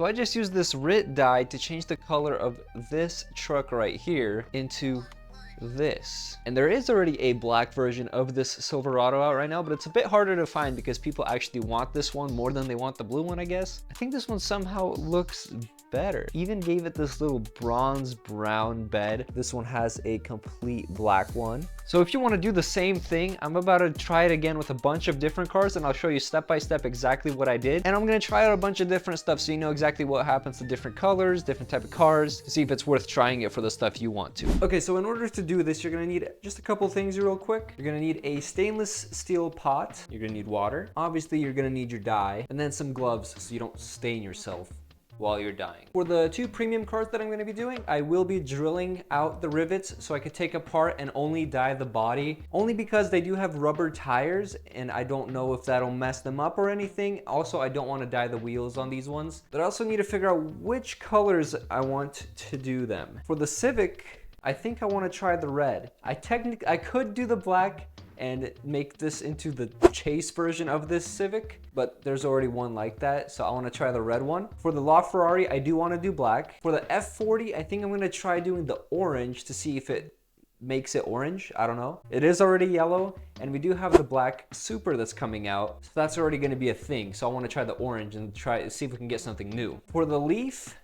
So I just used this RIT dye to change the color of this truck right here into this. And there is already a black version of this Silverado out right now, but it's a bit harder to find because people actually want this one more than they want the blue one, I guess. I think this one somehow looks better. Even gave it this little bronze brown bed. This one has a complete black one. So if you want to do the same thing, I'm about to try it again with a bunch of different cars, and I'll show you step by step exactly what I did. And I'm going to try out a bunch of different stuff so you know exactly what happens to different colors, different type of cars, to see if it's worth trying it for the stuff you want to. Okay, so in order to do this, you're going to need just a couple things real quick. You're going to need a stainless steel pot. You're going to need water. Obviously, you're going to need your dye, and then some gloves so you don't stain yourself while you're dyeing. For the 2 premium cars that I'm going to be doing, I will be drilling out the rivets so I could take apart and only dye the body, only because they do have rubber tires and I don't know if that'll mess them up or anything. Also, I don't want to dye the wheels on these ones, but I also need to figure out which colors I want to do them. For the Civic, I think I want to try the red. I could do the black and make this into the chase version of this Civic, but there's already one like that, so I want to try the red one. For the LaFerrari, I do want to do black. For the F40, I think I'm going to try doing the orange to see if it makes it orange. I don't know. It is already yellow, and we do have the black Super that's coming out, so that's already going to be a thing. So I want to try the orange and try to see if we can get something new. For the Leaf,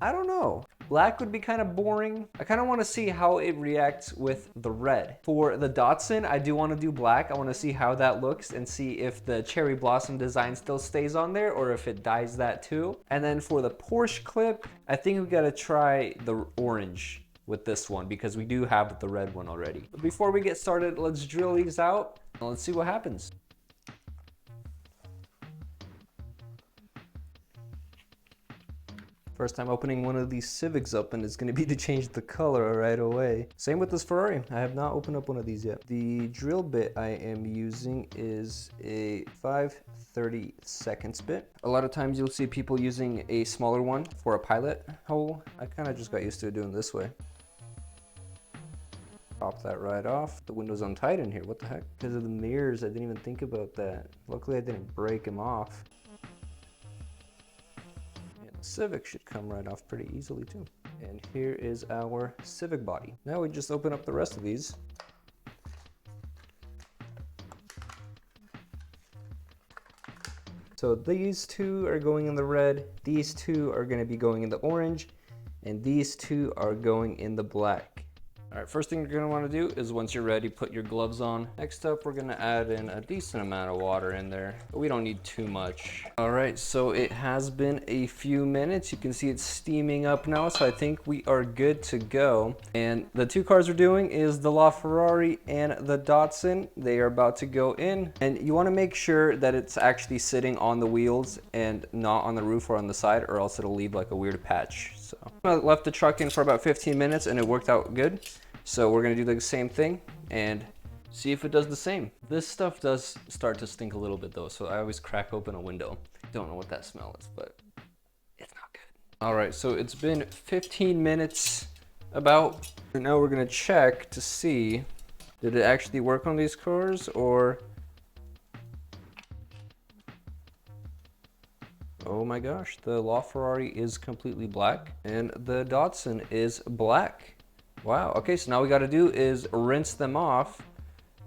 I don't know. Black would be kind of boring. I kind of want to see how it reacts with the red. For the Datsun, I do want to do black. I want to see how that looks and see if the cherry blossom design still stays on there or if it dyes that too. And then for the Porsche clip, I think we got to try the orange with this one because we do have the red one already. But before we get started, let's drill these out and let's see what happens. First time opening one of these Civics up, and it's going to be to change the color right away. Same with this Ferrari. I have not opened up one of these yet. The drill bit I am using is a 5/32 bit. A lot of times you'll see people using a smaller one for a pilot hole. I kind of just got used to it doing this way. Pop that right off. The window's untied in here. What the heck? Because of the mirrors, I didn't even think about that. Luckily, I didn't break them off. Civic should come right off pretty easily too. And here is our Civic body. Now we just open up the rest of these. So these 2 are going in the red, these 2 are going to be going in the orange, and these 2 are going in the black. All right, first thing you're gonna wanna do is once you're ready, put your gloves on. Next up, we're gonna add in a decent amount of water in there, but we don't need too much. All right, so it has been a few minutes. You can see it's steaming up now, so I think we are good to go. And the 2 cars we're doing is the LaFerrari and the Datsun. They are about to go in, and you wanna make sure that it's actually sitting on the wheels and not on the roof or on the side, or else it'll leave like a weird patch. So I left the truck in for about 15 minutes and it worked out good. So we're gonna do the same thing and see if it does the same. This stuff does start to stink a little bit though, so I always crack open a window. Don't know what that smell is, but it's not good. All right, so it's been 15 minutes about, and now we're gonna check to see, did it actually work on these cars or? Oh my gosh, the LaFerrari is completely black and the Datsun is black. Wow, okay, so now we gotta do is rinse them off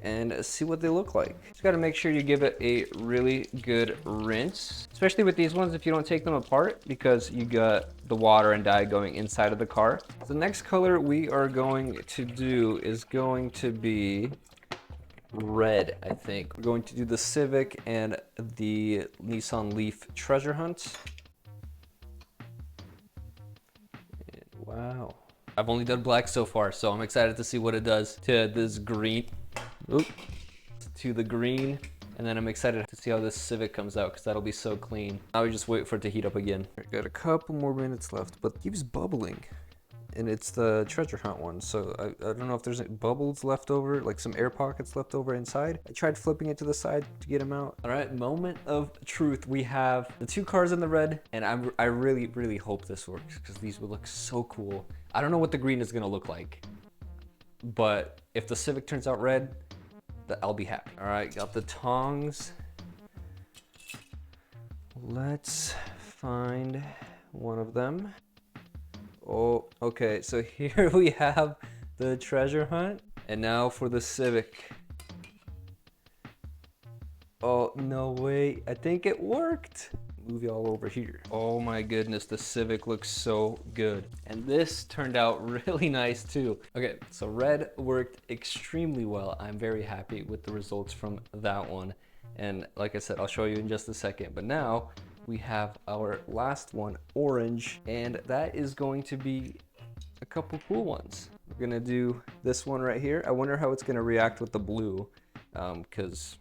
and see what they look like. Just gotta make sure you give it a really good rinse, especially with these ones if you don't take them apart because you got the water and dye going inside of the car. The next color we are going to do is going to be red, I think. We're going to do the Civic and the Nissan Leaf Treasure Hunt. And wow. I've only done black so far, so I'm excited to see what it does to this green. Oop. To the green. And then I'm excited to see how this Civic comes out because that'll be so clean. Now we just wait for it to heat up again. Right, got a couple more minutes left, but it keeps bubbling. And it's the treasure hunt one, so I don't know if there's any bubbles left over, like some air pockets left over inside. I tried flipping it to the side to get them out. All right, moment of truth. We have the 2 cars in the red, and I really, really hope this works because these would look so cool. I don't know what the green is gonna look like, but if the Civic turns out red, I'll be happy. All right, got the tongs. Let's find of them. Oh, okay, so here we have the treasure hunt. And now for the Civic. Oh, no way. I think it worked. Move y'all over here. Oh my goodness, the Civic looks so good. And this turned out really nice too. Okay, so red worked extremely well. I'm very happy with the results from that one. And like I said, I'll show you in just a second. But now we have our last one, orange. And that is going to be a couple cool ones. We're gonna do this one right here. I wonder how it's gonna react with the blue, because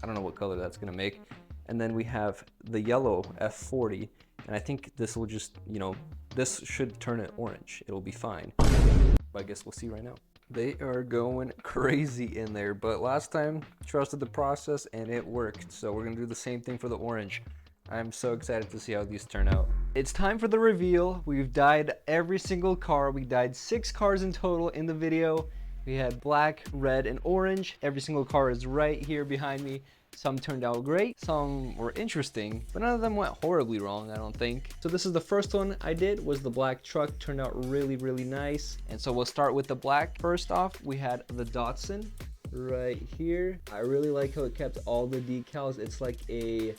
I don't know what color that's gonna make. And then we have the yellow F40, and I think this will just, you know, this should turn it orange. It'll be fine. But I guess we'll see right now. They are going crazy in there, but last time trusted the process and it worked. So we're gonna do the same thing for the orange. I'm so excited to see how these turn out. It's time for the reveal. We've dyed every single car. We dyed 6 cars in total in the video. We had black, red, and orange. Every single car is right here behind me. Some turned out great, some were interesting, but none of them went horribly wrong, I don't think. So this is the first one I did, was the black truck. Turned out really, really nice. And so we'll start with the black. First off, we had the Datsun right here. I really like how it kept all the decals. It's like a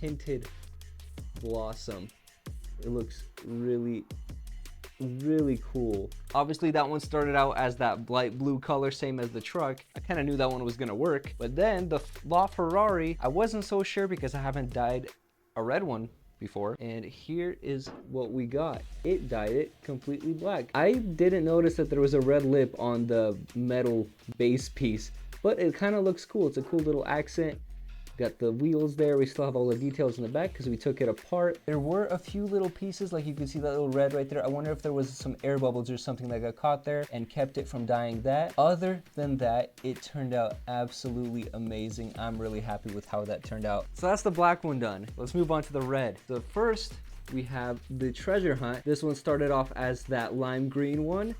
tinted blossom. It looks really cool. Obviously that one started out as that light blue color, same as the truck. I kind of knew that one was gonna work, but then the LaFerrari, I wasn't so sure because I haven't dyed a red one before. And here is what we got. It dyed it completely black. I didn't notice that there was a red lip on the metal base piece, but it kind of looks cool. It's a cool little accent. Got the wheels there. We still have all the details in the back because we took it apart. There were a few little pieces, like you can see that little red right there. I wonder if there was some air bubbles or something that got caught there and kept it from dyeing that. Other than that, it turned out absolutely amazing. I'm really happy with how that turned out. So that's the black one done. Let's move on to the red. So first, we have the treasure hunt. This one started off as that lime green one,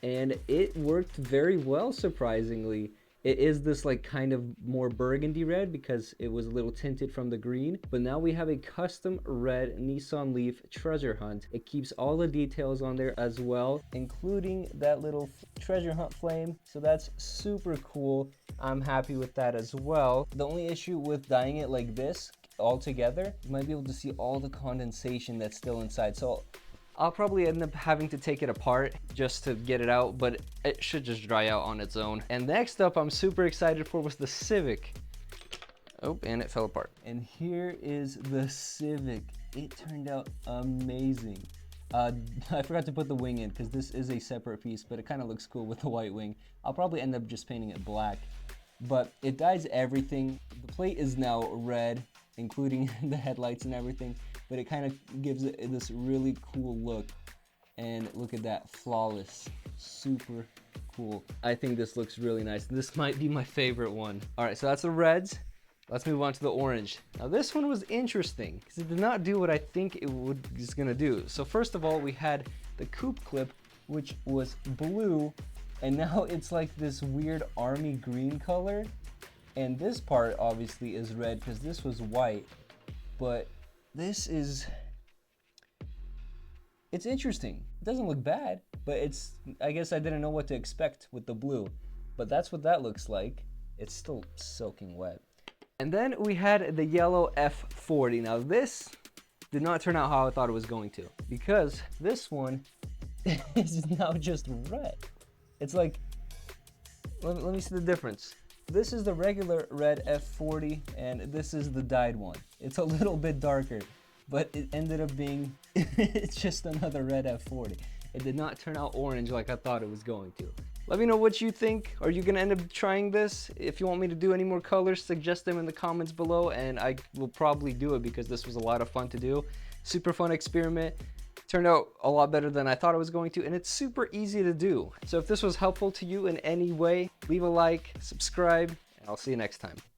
and it worked very well, surprisingly. It is this like kind of more burgundy red because it was a little tinted from the green. But now we have a custom red Nissan Leaf treasure hunt. It keeps all the details on there as well, including that little treasure hunt flame. So that's super cool. I'm happy with that as well. The only issue with dyeing it like this all together, you might be able to see all the condensation that's still inside. So I'll probably end up having to take it apart just to get it out, but it should just dry out on its own. And next up, I'm super excited for was the Civic. Oh, and it fell apart. And here is the Civic. It turned out amazing. I forgot to put the wing in because this is a separate piece, but it kind of looks cool with the white wing. I'll probably end up just painting it black, but it dyes everything. The plate is now red, including the headlights and everything, but it kind of gives it this really cool look. And look at that, flawless, super cool. I think this looks really nice. This might be my favorite one. All right, so that's the reds. Let's move on to the orange. Now this one was interesting because it did not do what I think it was gonna do. So first of all, we had the coupe clip, which was blue, and now it's like this weird army green color. And this part obviously is red because this was white, but this is, it's interesting. It doesn't look bad, but it's, I guess I didn't know what to expect with the blue, but that's what that looks like. It's still soaking wet. And then we had the yellow F40. Now this did not turn out how I thought it was going to, because this one is now just red. It's like, let me see the difference. This is the regular red F40, and this is the dyed one. It's a little bit darker, but it ended up being, it's just another red F40. It did not turn out orange like I thought it was going to. Let me know what you think. Are you gonna end up trying this? If you want me to do any more colors, suggest them in the comments below, and I will probably do it because this was a lot of fun to do. Super fun experiment. Turned out a lot better than I thought it was going to, and it's super easy to do. So if this was helpful to you in any way, leave a like, subscribe, and I'll see you next time.